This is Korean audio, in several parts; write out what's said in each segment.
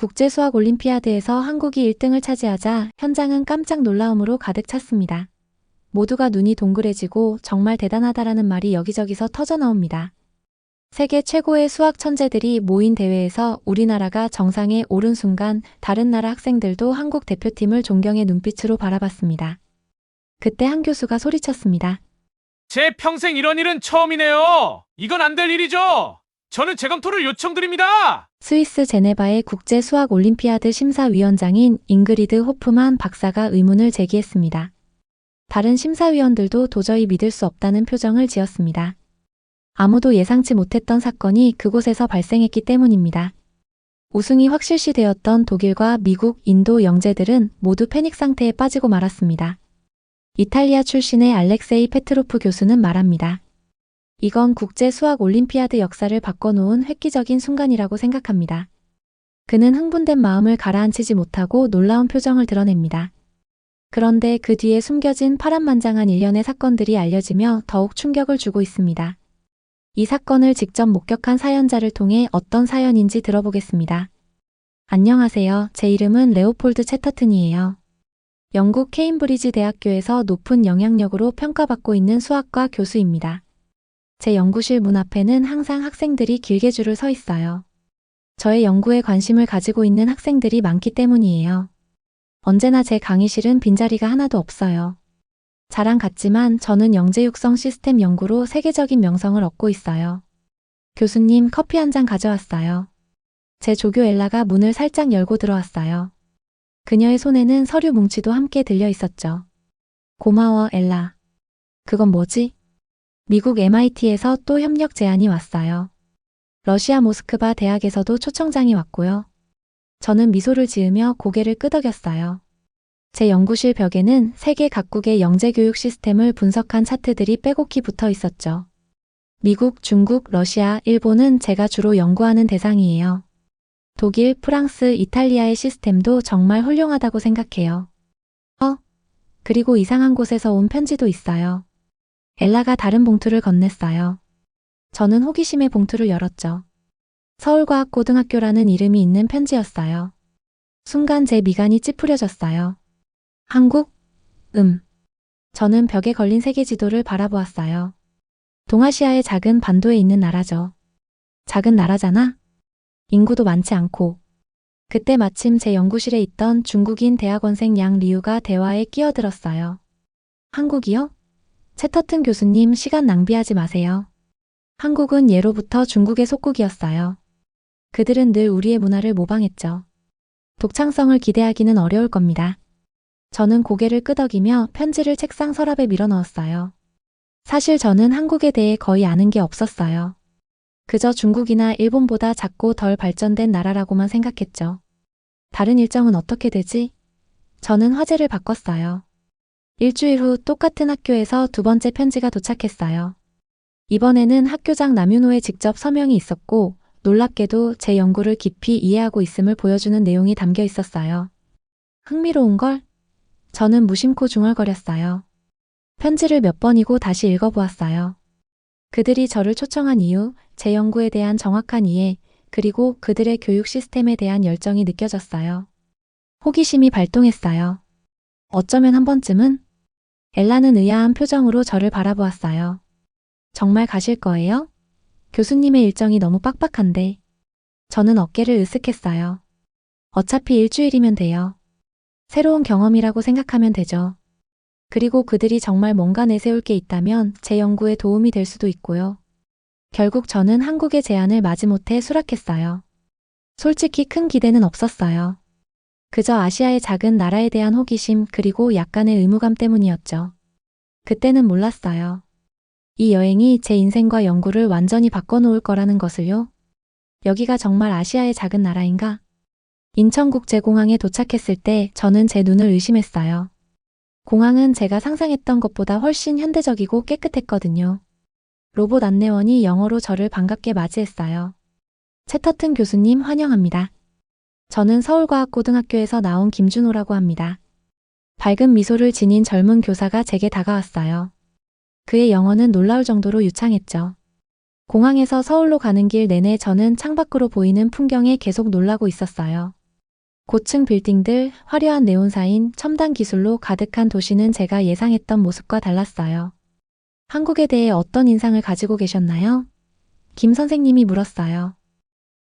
국제수학올림피아드에서 한국이 1등을 차지하자 현장은 깜짝 놀라움으로 가득 찼습니다. 모두가 눈이 동그래지고 정말 대단하다라는 말이 여기저기서 터져나옵니다. 세계 최고의 수학 천재들이 모인 대회에서 우리나라가 정상에 오른 순간 다른 나라 학생들도 한국 대표팀을 존경의 눈빛으로 바라봤습니다. 그때 한 교수가 소리쳤습니다. 제 평생 이런 일은 처음이네요. 이건 안 될 일이죠. 저는 재검토를 요청드립니다. 스위스 제네바의 국제수학올림피아드 심사위원장인 잉그리드 호프만 박사가 의문을 제기했습니다. 다른 심사위원들도 도저히 믿을 수 없다는 표정을 지었습니다. 아무도 예상치 못했던 사건이 그곳에서 발생했기 때문입니다. 우승이 확실시되었던 독일과 미국, 인도 영재들은 모두 패닉 상태에 빠지고 말았습니다. 이탈리아 출신의 알렉세이 페트로프 교수는 말합니다. 이건 국제수학올림피아드 역사를 바꿔놓은 획기적인 순간이라고 생각합니다. 그는 흥분된 마음을 가라앉히지 못하고 놀라운 표정을 드러냅니다. 그런데 그 뒤에 숨겨진 파란만장한 일련의 사건들이 알려지며 더욱 충격을 주고 있습니다. 이 사건을 직접 목격한 사연자를 통해 어떤 사연인지 들어보겠습니다. 안녕하세요. 제 이름은 레오폴드 채터튼이에요. 영국 케임브리지 대학교에서 높은 영향력으로 평가받고 있는 수학과 교수입니다. 제 연구실 문 앞에는 항상 학생들이 길게 줄을 서 있어요. 저의 연구에 관심을 가지고 있는 학생들이 많기 때문이에요. 언제나 제 강의실은 빈자리가 하나도 없어요. 자랑 같지만 저는 영재 육성 시스템 연구로 세계적인 명성을 얻고 있어요. 교수님, 커피 한 잔 가져왔어요. 제 조교 엘라가 문을 살짝 열고 들어왔어요. 그녀의 손에는 서류 뭉치도 함께 들려 있었죠. 고마워, 엘라. 그건 뭐지? 미국 MIT에서 또 협력 제안이 왔어요. 러시아 모스크바 대학에서도 초청장이 왔고요. 저는 미소를 지으며 고개를 끄덕였어요. 제 연구실 벽에는 세계 각국의 영재교육 시스템을 분석한 차트들이 빼곡히 붙어 있었죠. 미국, 중국, 러시아, 일본은 제가 주로 연구하는 대상이에요. 독일, 프랑스, 이탈리아의 시스템도 정말 훌륭하다고 생각해요. 그리고 이상한 곳에서 온 편지도 있어요. 엘라가 다른 봉투를 건넸어요. 저는 호기심에 봉투를 열었죠. 서울과학고등학교라는 이름이 있는 편지였어요. 순간 제 미간이 찌푸려졌어요. 한국? 저는 벽에 걸린 세계 지도를 바라보았어요. 동아시아의 작은 반도에 있는 나라죠. 작은 나라잖아? 인구도 많지 않고. 그때 마침 제 연구실에 있던 중국인 대학원생 양 리우가 대화에 끼어들었어요. 한국이요? 채터튼 교수님, 시간 낭비하지 마세요. 한국은 예로부터 중국의 속국이었어요. 그들은 늘 우리의 문화를 모방했죠. 독창성을 기대하기는 어려울 겁니다. 저는 고개를 끄덕이며 편지를 책상 서랍에 밀어넣었어요. 사실 저는 한국에 대해 거의 아는 게 없었어요. 그저 중국이나 일본보다 작고 덜 발전된 나라라고만 생각했죠. 다른 일정은 어떻게 되지? 저는 화제를 바꿨어요. 일주일 후 똑같은 학교에서 두 번째 편지가 도착했어요. 이번에는 학교장 남윤호에 직접 서명이 있었고 놀랍게도 제 연구를 깊이 이해하고 있음을 보여주는 내용이 담겨 있었어요. 흥미로운걸? 저는 무심코 중얼거렸어요. 편지를 몇 번이고 다시 읽어보았어요. 그들이 저를 초청한 이유, 제 연구에 대한 정확한 이해, 그리고 그들의 교육 시스템에 대한 열정이 느껴졌어요. 호기심이 발동했어요. 어쩌면 한 번쯤은? 엘라는 의아한 표정으로 저를 바라보았어요. 정말 가실 거예요? 교수님의 일정이 너무 빡빡한데. 저는 어깨를 으쓱했어요. 어차피 일주일이면 돼요. 새로운 경험이라고 생각하면 되죠. 그리고 그들이 정말 뭔가 내세울 게 있다면 제 연구에 도움이 될 수도 있고요. 결국 저는 한국의 제안을 마지못해 수락했어요. 솔직히 큰 기대는 없었어요. 그저 아시아의 작은 나라에 대한 호기심 그리고 약간의 의무감 때문이었죠. 그때는 몰랐어요. 이 여행이 제 인생과 연구를 완전히 바꿔놓을 거라는 것을요. 여기가 정말 아시아의 작은 나라인가? 인천국제공항에 도착했을 때 저는 제 눈을 의심했어요. 공항은 제가 상상했던 것보다 훨씬 현대적이고 깨끗했거든요. 로봇 안내원이 영어로 저를 반갑게 맞이했어요. 채터튼 교수님 환영합니다. 저는 서울과학고등학교에서 나온 김준호라고 합니다. 밝은 미소를 지닌 젊은 교사가 제게 다가왔어요. 그의 영어는 놀라울 정도로 유창했죠. 공항에서 서울로 가는 길 내내 저는 창밖으로 보이는 풍경에 계속 놀라고 있었어요. 고층 빌딩들, 화려한 네온사인, 첨단 기술로 가득한 도시는 제가 예상했던 모습과 달랐어요. 한국에 대해 어떤 인상을 가지고 계셨나요? 김 선생님이 물었어요.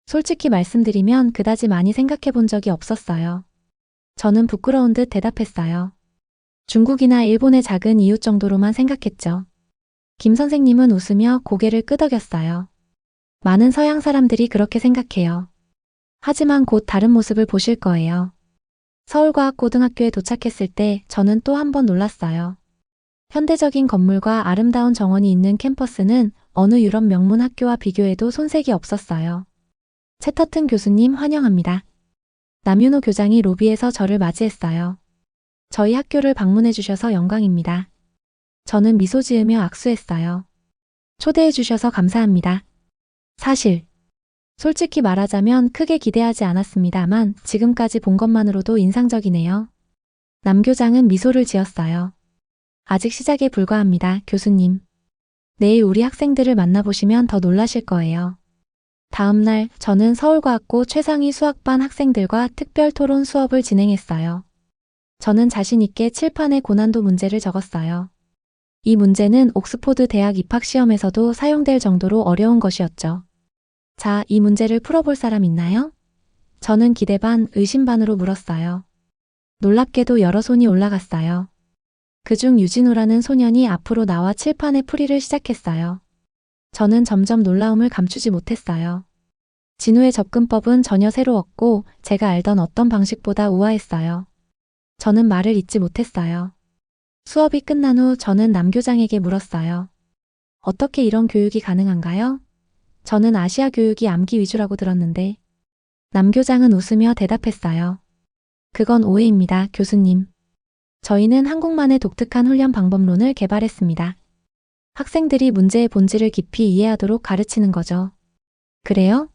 솔직히 말씀드리면 그다지 많이 생각해 본 적이 없었어요. 저는 부끄러운 듯 대답했어요. 중국이나 일본의 작은 이웃 정도로만 생각했죠. 김 선생님은 웃으며 고개를 끄덕였어요. 많은 서양 사람들이 그렇게 생각해요. 하지만 곧 다른 모습을 보실 거예요. 서울과학고등학교에 도착했을 때 저는 또 한 번 놀랐어요. 현대적인 건물과 아름다운 정원이 있는 캠퍼스는 어느 유럽 명문 학교와 비교해도 손색이 없었어요. 채터튼 교수님 환영합니다. 남윤호 교장이 로비에서 저를 맞이했어요. 저희 학교를 방문해 주셔서 영광입니다. 저는 미소 지으며 악수했어요. 초대해 주셔서 감사합니다. 사실 솔직히 말하자면 크게 기대하지 않았습니다만 지금까지 본 것만으로도 인상적이네요. 남 교장은 미소를 지었어요. 아직 시작에 불과합니다, 교수님. 내일 우리 학생들을 만나보시면 더 놀라실 거예요. 다음 날 저는 서울과학고 최상위 수학반 학생들과 특별 토론 수업을 진행했어요. 저는 자신 있게 칠판에 고난도 문제를 적었어요. 이 문제는 옥스포드 대학 입학시험에서도 사용될 정도로 어려운 것이었죠. 자, 이 문제를 풀어볼 사람 있나요? 저는 기대 반, 의심 반으로 물었어요. 놀랍게도 여러 손이 올라갔어요. 그중 유진우라는 소년이 앞으로 나와 칠판의 풀이를 시작했어요. 저는 점점 놀라움을 감추지 못했어요. 진우의 접근법은 전혀 새로웠고 제가 알던 어떤 방식보다 우아했어요. 저는 말을 잇지 못했어요. 수업이 끝난 후 저는 남 교장에게 물었어요. 어떻게 이런 교육이 가능한가요? 저는 아시아 교육이 암기 위주라고 들었는데. 남 교장은 웃으며 대답했어요. 그건 오해입니다, 교수님. 저희는 한국만의 독특한 훈련 방법론을 개발했습니다. 학생들이 문제의 본질을 깊이 이해하도록 가르치는 거죠. 그래요?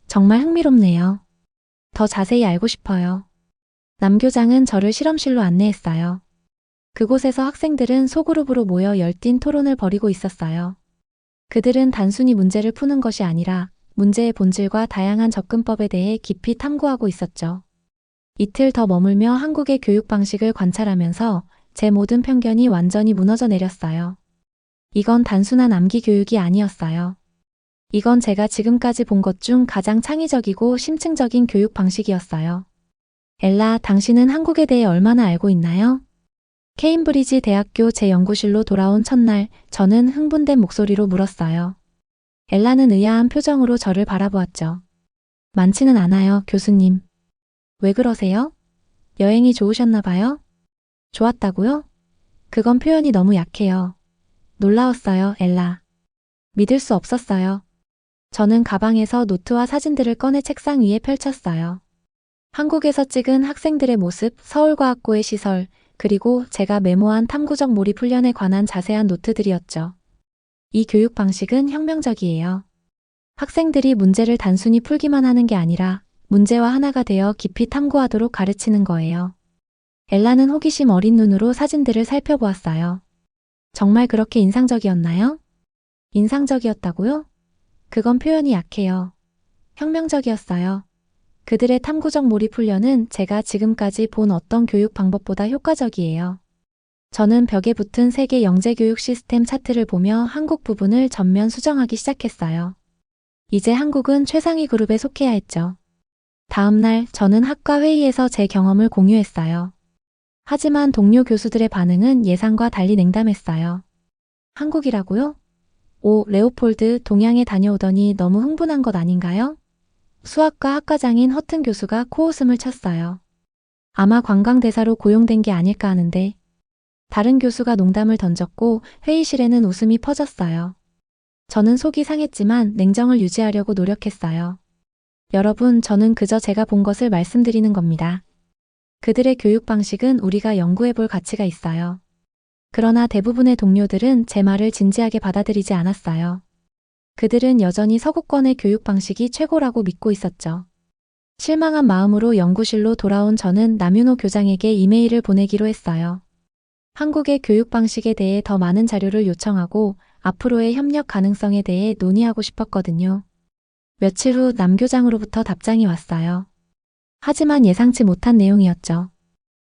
정말 흥미롭네요. 더 자세히 알고 싶어요. 남 교장은 저를 실험실로 안내했어요. 그곳에서 학생들은 소그룹으로 모여 열띤 토론을 벌이고 있었어요. 그들은 단순히 문제를 푸는 것이 아니라 문제의 본질과 다양한 접근법에 대해 깊이 탐구하고 있었죠. 이틀 더 머물며 한국의 교육 방식을 관찰하면서 제 모든 편견이 완전히 무너져 내렸어요. 이건 단순한 암기 교육이 아니었어요. 이건 제가 지금까지 본 것 중 가장 창의적이고 심층적인 교육 방식이었어요. 엘라, 당신은 한국에 대해 얼마나 알고 있나요? 케임브리지 대학교 제 연구실로 돌아온 첫날, 저는 흥분된 목소리로 물었어요. 엘라는 의아한 표정으로 저를 바라보았죠. 많지는 않아요, 교수님. 왜 그러세요? 여행이 좋으셨나 봐요? 좋았다고요? 그건 표현이 너무 약해요. 놀라웠어요, 엘라. 믿을 수 없었어요. 저는 가방에서 노트와 사진들을 꺼내 책상 위에 펼쳤어요. 한국에서 찍은 학생들의 모습, 서울과학고의 시설, 그리고 제가 메모한 탐구적 몰입 훈련에 관한 자세한 노트들이었죠. 이 교육 방식은 혁명적이에요. 학생들이 문제를 단순히 풀기만 하는 게 아니라 문제와 하나가 되어 깊이 탐구하도록 가르치는 거예요. 엘라는 호기심 어린 눈으로 사진들을 살펴보았어요. 정말 그렇게 인상적이었나요? 인상적이었다고요? 그건 표현이 약해요. 혁명적이었어요. 그들의 탐구적 몰입 훈련은 제가 지금까지 본 어떤 교육 방법보다 효과적이에요. 저는 벽에 붙은 세계 영재교육 시스템 차트를 보며 한국 부분을 전면 수정하기 시작했어요. 이제 한국은 최상위 그룹에 속해야 했죠. 다음 날 저는 학과 회의에서 제 경험을 공유했어요. 하지만 동료 교수들의 반응은 예상과 달리 냉담했어요. 한국이라고요? 오, 레오폴드, 동양에 다녀오더니 너무 흥분한 것 아닌가요? 수학과 학과장인 허튼 교수가 코웃음을 쳤어요. 아마 관광대사로 고용된 게 아닐까 하는데. 다른 교수가 농담을 던졌고 회의실에는 웃음이 퍼졌어요. 저는 속이 상했지만 냉정을 유지하려고 노력했어요. 여러분, 저는 그저 제가 본 것을 말씀드리는 겁니다. 그들의 교육 방식은 우리가 연구해 볼 가치가 있어요. 그러나 대부분의 동료들은 제 말을 진지하게 받아들이지 않았어요. 그들은 여전히 서구권의 교육 방식이 최고라고 믿고 있었죠. 실망한 마음으로 연구실로 돌아온 저는 남윤호 교장에게 이메일을 보내기로 했어요. 한국의 교육 방식에 대해 더 많은 자료를 요청하고 앞으로의 협력 가능성에 대해 논의하고 싶었거든요. 며칠 후 남 교장으로부터 답장이 왔어요. 하지만 예상치 못한 내용이었죠.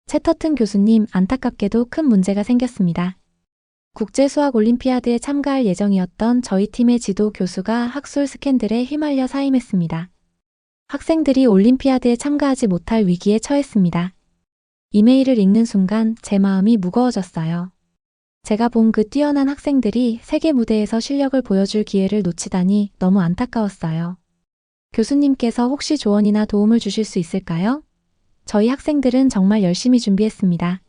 채터튼 교수님, 안타깝게도 큰 문제가 생겼습니다. 국제수학올림피아드에 참가할 예정이었던 저희 팀의 지도 교수가 학술 스캔들에 휘말려 사임했습니다. 학생들이 올림피아드에 참가하지 못할 위기에 처했습니다. 이메일을 읽는 순간 제 마음이 무거워졌어요. 제가 본 그 뛰어난 학생들이 세계 무대에서 실력을 보여줄 기회를 놓치다니 너무 안타까웠어요. 교수님께서 혹시 조언이나 도움을 주실 수 있을까요? 저희 학생들은 정말 열심히 준비했습니다.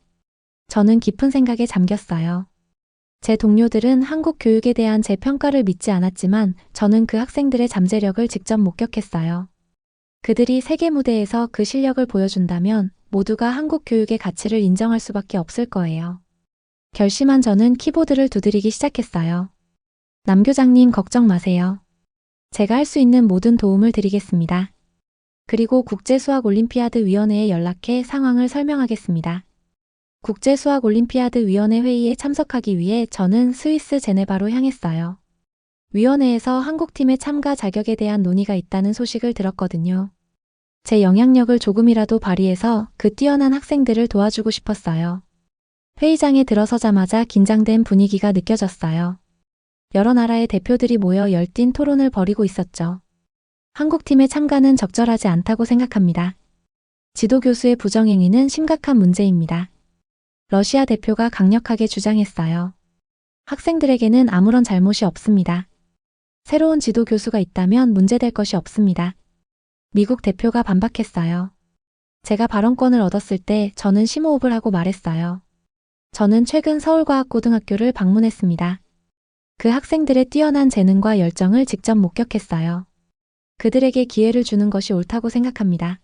저는 깊은 생각에 잠겼어요. 제 동료들은 한국 교육에 대한 제 평가를 믿지 않았지만 저는 그 학생들의 잠재력을 직접 목격했어요. 그들이 세계 무대에서 그 실력을 보여준다면 모두가 한국 교육의 가치를 인정할 수밖에 없을 거예요. 결심한 저는 키보드를 두드리기 시작했어요. 남교장님, 걱정 마세요. 제가 할 수 있는 모든 도움을 드리겠습니다. 그리고 국제수학올림피아드 위원회에 연락해 상황을 설명하겠습니다. 국제수학올림피아드 위원회 회의에 참석하기 위해 저는 스위스 제네바로 향했어요. 위원회에서 한국팀의 참가 자격에 대한 논의가 있다는 소식을 들었거든요. 제 영향력을 조금이라도 발휘해서 그 뛰어난 학생들을 도와주고 싶었어요. 회의장에 들어서자마자 긴장된 분위기가 느껴졌어요. 여러 나라의 대표들이 모여 열띤 토론을 벌이고 있었죠. 한국팀의 참가는 적절하지 않다고 생각합니다. 지도교수의 부정행위는 심각한 문제입니다. 러시아 대표가 강력하게 주장했어요. 학생들에게는 아무런 잘못이 없습니다. 새로운 지도교수가 있다면 문제될 것이 없습니다. 미국 대표가 반박했어요. 제가 발언권을 얻었을 때 저는 심호흡을 하고 말했어요. 저는 최근 서울과학고등학교를 방문했습니다. 그 학생들의 뛰어난 재능과 열정을 직접 목격했어요. 그들에게 기회를 주는 것이 옳다고 생각합니다.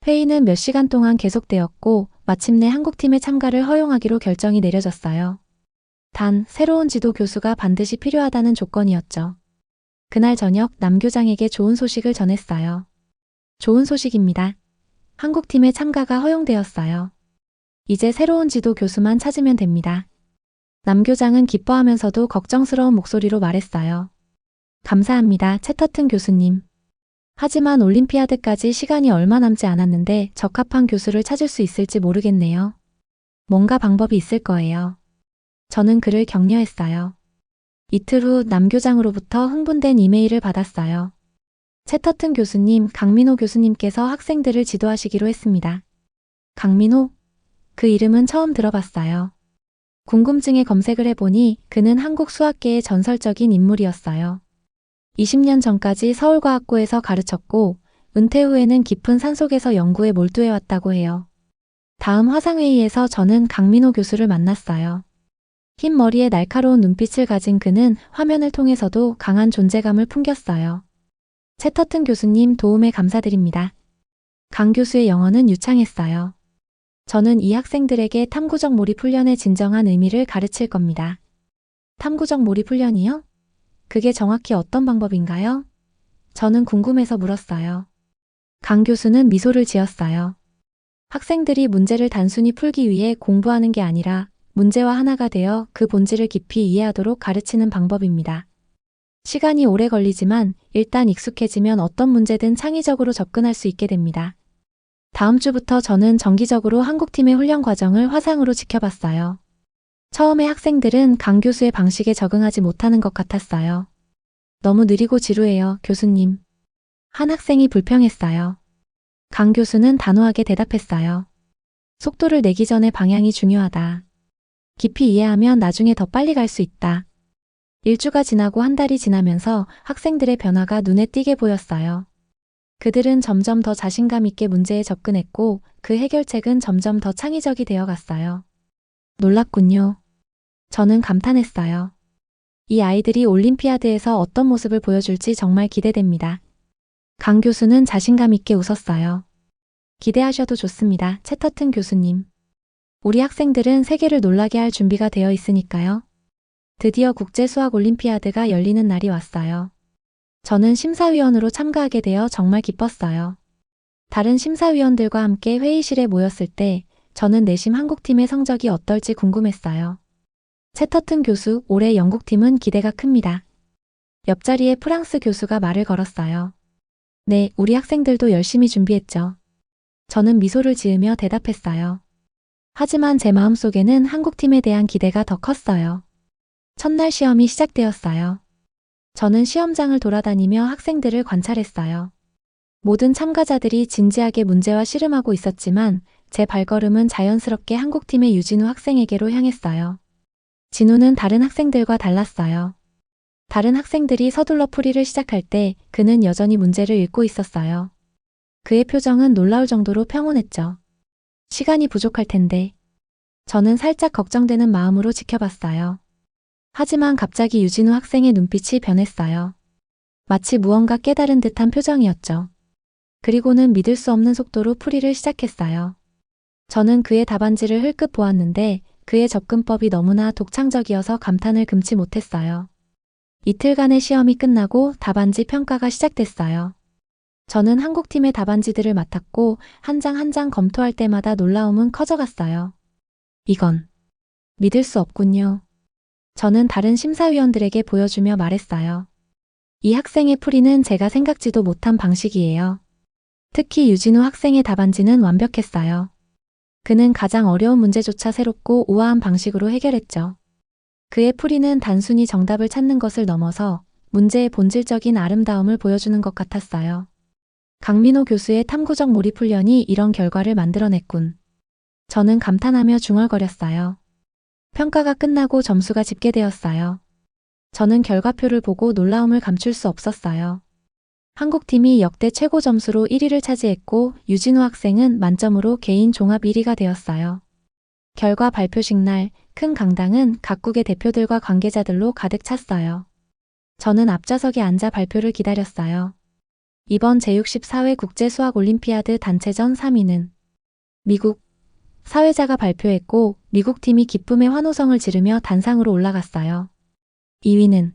회의는 몇 시간 동안 계속되었고 마침내 한국팀의 참가를 허용하기로 결정이 내려졌어요. 단, 새로운 지도 교수가 반드시 필요하다는 조건이었죠. 그날 저녁 남교장에게 좋은 소식을 전했어요. 좋은 소식입니다. 한국팀의 참가가 허용되었어요. 이제 새로운 지도 교수만 찾으면 됩니다. 남교장은 기뻐하면서도 걱정스러운 목소리로 말했어요. 감사합니다, 채터튼 교수님. 하지만 올림피아드까지 시간이 얼마 남지 않았는데 적합한 교수를 찾을 수 있을지 모르겠네요. 뭔가 방법이 있을 거예요. 저는 그를 격려했어요. 이틀 후 남교장으로부터 흥분된 이메일을 받았어요. 채터튼 교수님, 강민호 교수님께서 학생들을 지도하시기로 했습니다. 강민호? 그 이름은 처음 들어봤어요. 궁금증에 검색을 해보니 그는 한국 수학계의 전설적인 인물이었어요. 20년 전까지 서울과학고에서 가르쳤고 은퇴 후에는 깊은 산속에서 연구에 몰두해왔다고 해요. 다음 화상회의에서 저는 강민호 교수를 만났어요. 흰 머리에 날카로운 눈빛을 가진 그는 화면을 통해서도 강한 존재감을 풍겼어요. 채터튼 교수님, 도움에 감사드립니다. 강 교수의 영어는 유창했어요. 저는 이 학생들에게 탐구적 몰입 훈련의 진정한 의미를 가르칠 겁니다. 탐구적 몰입 훈련이요? 그게 정확히 어떤 방법인가요? 저는 궁금해서 물었어요. 강 교수는 미소를 지었어요. 학생들이 문제를 단순히 풀기 위해 공부하는 게 아니라 문제와 하나가 되어 그 본질을 깊이 이해하도록 가르치는 방법입니다. 시간이 오래 걸리지만 일단 익숙해지면 어떤 문제든 창의적으로 접근할 수 있게 됩니다. 다음 주부터 저는 정기적으로 한국팀의 훈련 과정을 화상으로 지켜봤어요. 처음에 학생들은 강 교수의 방식에 적응하지 못하는 것 같았어요. 너무 느리고 지루해요, 교수님. 한 학생이 불평했어요. 강 교수는 단호하게 대답했어요. 속도를 내기 전에 방향이 중요하다. 깊이 이해하면 나중에 더 빨리 갈 수 있다. 1주가 지나고 한 달이 지나면서 학생들의 변화가 눈에 띄게 보였어요. 그들은 점점 더 자신감 있게 문제에 접근했고 그 해결책은 점점 더 창의적이 되어 갔어요. 놀랍군요. 저는 감탄했어요. 이 아이들이 올림피아드에서 어떤 모습을 보여줄지 정말 기대됩니다. 강 교수는 자신감 있게 웃었어요. 기대하셔도 좋습니다, 채터튼 교수님. 우리 학생들은 세계를 놀라게 할 준비가 되어 있으니까요. 드디어 국제수학올림피아드가 열리는 날이 왔어요. 저는 심사위원으로 참가하게 되어 정말 기뻤어요. 다른 심사위원들과 함께 회의실에 모였을 때 저는 내심 한국팀의 성적이 어떨지 궁금했어요. 채터튼 교수, 올해 영국팀은 기대가 큽니다. 옆자리에 프랑스 교수가 말을 걸었어요. 네, 우리 학생들도 열심히 준비했죠. 저는 미소를 지으며 대답했어요. 하지만 제 마음속에는 한국팀에 대한 기대가 더 컸어요. 첫날 시험이 시작되었어요. 저는 시험장을 돌아다니며 학생들을 관찰했어요. 모든 참가자들이 진지하게 문제와 씨름하고 있었지만 제 발걸음은 자연스럽게 한국팀의 유진우 학생에게로 향했어요. 진우는 다른 학생들과 달랐어요. 다른 학생들이 서둘러 풀이를 시작할 때 그는 여전히 문제를 읽고 있었어요. 그의 표정은 놀라울 정도로 평온했죠. 시간이 부족할 텐데. 저는 살짝 걱정되는 마음으로 지켜봤어요. 하지만 갑자기 유진우 학생의 눈빛이 변했어요. 마치 무언가 깨달은 듯한 표정이었죠. 그리고는 믿을 수 없는 속도로 풀이를 시작했어요. 저는 그의 답안지를 흘끗 보았는데 그의 접근법이 너무나 독창적이어서 감탄을 금치 못했어요. 이틀간의 시험이 끝나고 답안지 평가가 시작됐어요. 저는 한국팀의 답안지들을 맡았고 한 장 한 장 검토할 때마다 놀라움은 커져갔어요. 이건 믿을 수 없군요. 저는 다른 심사위원들에게 보여주며 말했어요. 이 학생의 풀이는 제가 생각지도 못한 방식이에요. 특히 유진우 학생의 답안지는 완벽했어요. 그는 가장 어려운 문제조차 새롭고 우아한 방식으로 해결했죠. 그의 풀이는 단순히 정답을 찾는 것을 넘어서 문제의 본질적인 아름다움을 보여주는 것 같았어요. 강민호 교수의 탐구적 몰입 훈련이 이런 결과를 만들어냈군. 저는 감탄하며 중얼거렸어요. 평가가 끝나고 점수가 집계되었어요. 저는 결과표를 보고 놀라움을 감출 수 없었어요. 한국팀이 역대 최고 점수로 1위를 차지했고 유진우 학생은 만점으로 개인 종합 1위가 되었어요. 결과 발표식 날 큰 강당은 각국의 대표들과 관계자들로 가득 찼어요. 저는 앞좌석에 앉아 발표를 기다렸어요. 이번 제64회 국제수학올림피아드 단체전 3위는 미국 사회자가 발표했고 미국 팀이 기쁨의 환호성을 지르며 단상으로 올라갔어요. 2위는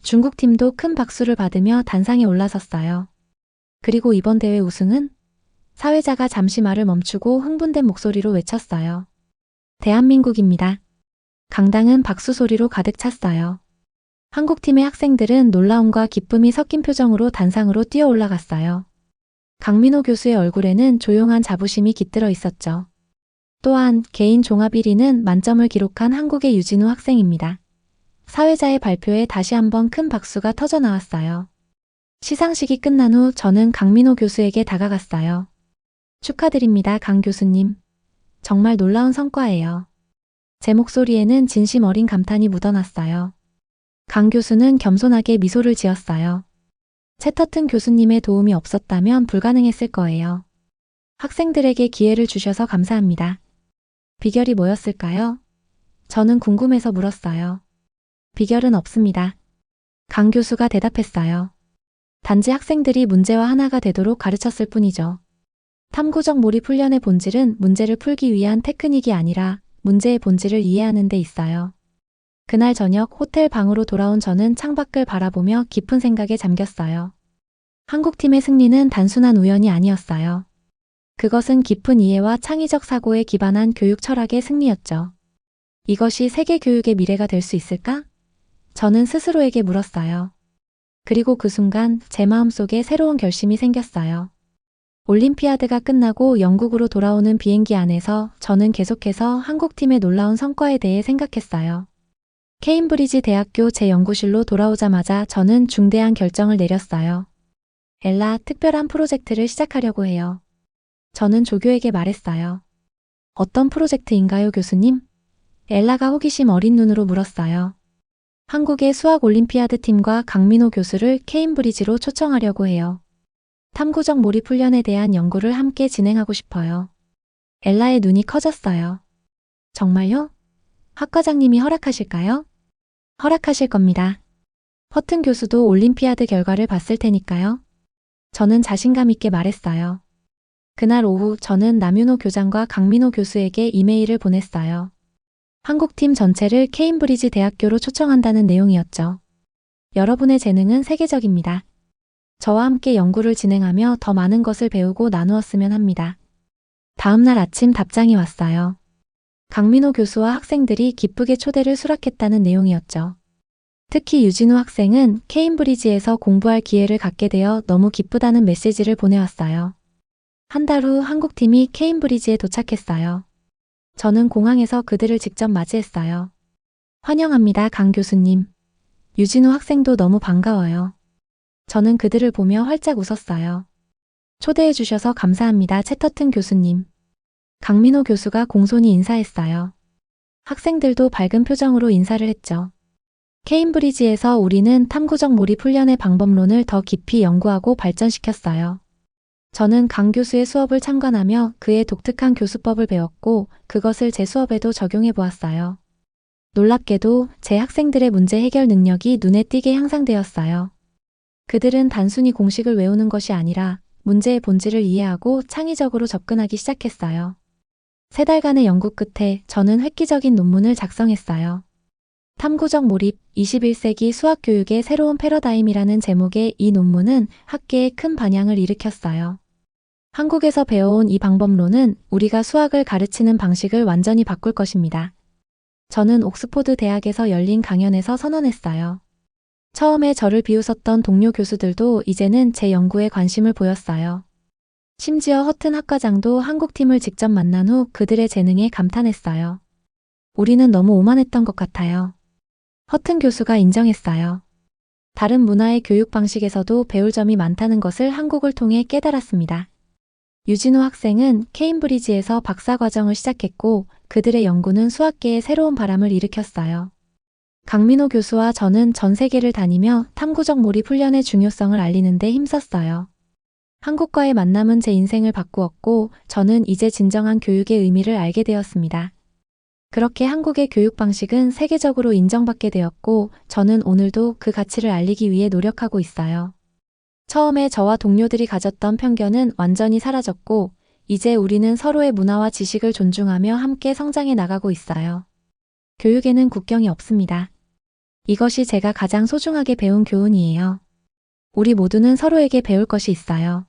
중국 팀도 큰 박수를 받으며 단상에 올라섰어요. 그리고 이번 대회 우승은 사회자가 잠시 말을 멈추고 흥분된 목소리로 외쳤어요. 대한민국입니다. 강당은 박수 소리로 가득 찼어요. 한국팀의 학생들은 놀라움과 기쁨이 섞인 표정으로 단상으로 뛰어 올라갔어요. 강민호 교수의 얼굴에는 조용한 자부심이 깃들어 있었죠. 또한 개인 종합 1위는 만점을 기록한 한국의 유진우 학생입니다. 사회자의 발표에 다시 한번 큰 박수가 터져 나왔어요. 시상식이 끝난 후 저는 강민호 교수에게 다가갔어요. 축하드립니다, 강 교수님. 정말 놀라운 성과예요. 제 목소리에는 진심 어린 감탄이 묻어났어요. 강 교수는 겸손하게 미소를 지었어요. 채터튼 교수님의 도움이 없었다면 불가능했을 거예요. 학생들에게 기회를 주셔서 감사합니다. 비결이 뭐였을까요? 저는 궁금해서 물었어요. 비결은 없습니다. 강 교수가 대답했어요. 단지 학생들이 문제와 하나가 되도록 가르쳤을 뿐이죠. 탐구적 몰입 훈련의 본질은 문제를 풀기 위한 테크닉이 아니라 문제의 본질을 이해하는 데 있어요. 그날 저녁 호텔 방으로 돌아온 저는 창밖을 바라보며 깊은 생각에 잠겼어요. 한국팀의 승리는 단순한 우연이 아니었어요. 그것은 깊은 이해와 창의적 사고에 기반한 교육 철학의 승리였죠. 이것이 세계 교육의 미래가 될 수 있을까? 저는 스스로에게 물었어요. 그리고 그 순간 제 마음속에 새로운 결심이 생겼어요. 올림피아드가 끝나고 영국으로 돌아오는 비행기 안에서 저는 계속해서 한국팀의 놀라운 성과에 대해 생각했어요. 케임브리지 대학교 제 연구실로 돌아오자마자 저는 중대한 결정을 내렸어요. 엘라, 특별한 프로젝트를 시작하려고 해요. 저는 조교에게 말했어요. 어떤 프로젝트인가요, 교수님? 엘라가 호기심 어린 눈으로 물었어요. 한국의 수학 올림피아드 팀과 강민호 교수를 케임브리지로 초청하려고 해요. 탐구적 몰입 훈련에 대한 연구를 함께 진행하고 싶어요. 엘라의 눈이 커졌어요. 정말요? 학과장님이 허락하실까요? 허락하실 겁니다. 허튼 교수도 올림피아드 결과를 봤을 테니까요. 저는 자신감 있게 말했어요. 그날 오후 저는 남윤호 교장과 강민호 교수에게 이메일을 보냈어요. 한국팀 전체를 케임브리지 대학교로 초청한다는 내용이었죠. 여러분의 재능은 세계적입니다. 저와 함께 연구를 진행하며 더 많은 것을 배우고 나누었으면 합니다. 다음 날 아침 답장이 왔어요. 강민호 교수와 학생들이 기쁘게 초대를 수락했다는 내용이었죠. 특히 유진우 학생은 케임브리지에서 공부할 기회를 갖게 되어 너무 기쁘다는 메시지를 보내왔어요. 한 달 후 한국팀이 케임브리지에 도착했어요. 저는 공항에서 그들을 직접 맞이했어요. 환영합니다, 강 교수님. 유진우 학생도 너무 반가워요. 저는 그들을 보며 활짝 웃었어요. 초대해 주셔서 감사합니다, 채터튼 교수님. 강민호 교수가 공손히 인사했어요. 학생들도 밝은 표정으로 인사를 했죠. 케임브리지에서 우리는 탐구적 몰입 훈련의 방법론을 더 깊이 연구하고 발전시켰어요. 저는 강 교수의 수업을 참관하며 그의 독특한 교수법을 배웠고 그것을 제 수업에도 적용해 보았어요. 놀랍게도 제 학생들의 문제 해결 능력이 눈에 띄게 향상되었어요. 그들은 단순히 공식을 외우는 것이 아니라 문제의 본질을 이해하고 창의적으로 접근하기 시작했어요. 3달간의 연구 끝에 저는 획기적인 논문을 작성했어요. 탐구적 몰입, 21세기 수학교육의 새로운 패러다임이라는 제목의 이 논문은 학계에 큰 반향을 일으켰어요. 한국에서 배워온 이 방법론은 우리가 수학을 가르치는 방식을 완전히 바꿀 것입니다. 저는 옥스포드 대학에서 열린 강연에서 선언했어요. 처음에 저를 비웃었던 동료 교수들도 이제는 제 연구에 관심을 보였어요. 심지어 허튼 학과장도 한국팀을 직접 만난 후 그들의 재능에 감탄했어요. 우리는 너무 오만했던 것 같아요. 허튼 교수가 인정했어요. 다른 문화의 교육 방식에서도 배울 점이 많다는 것을 한국을 통해 깨달았습니다. 유진우 학생은 케임브리지에서 박사과정을 시작했고 그들의 연구는 수학계에 새로운 바람을 일으켰어요. 강민호 교수와 저는 전 세계를 다니며 탐구적 몰입 훈련의 중요성을 알리는 데 힘썼어요. 한국과의 만남은 제 인생을 바꾸었고 저는 이제 진정한 교육의 의미를 알게 되었습니다. 그렇게 한국의 교육 방식은 세계적으로 인정받게 되었고 저는 오늘도 그 가치를 알리기 위해 노력하고 있어요. 처음에 저와 동료들이 가졌던 편견은 완전히 사라졌고 이제 우리는 서로의 문화와 지식을 존중하며 함께 성장해 나가고 있어요. 교육에는 국경이 없습니다. 이것이 제가 가장 소중하게 배운 교훈이에요. 우리 모두는 서로에게 배울 것이 있어요.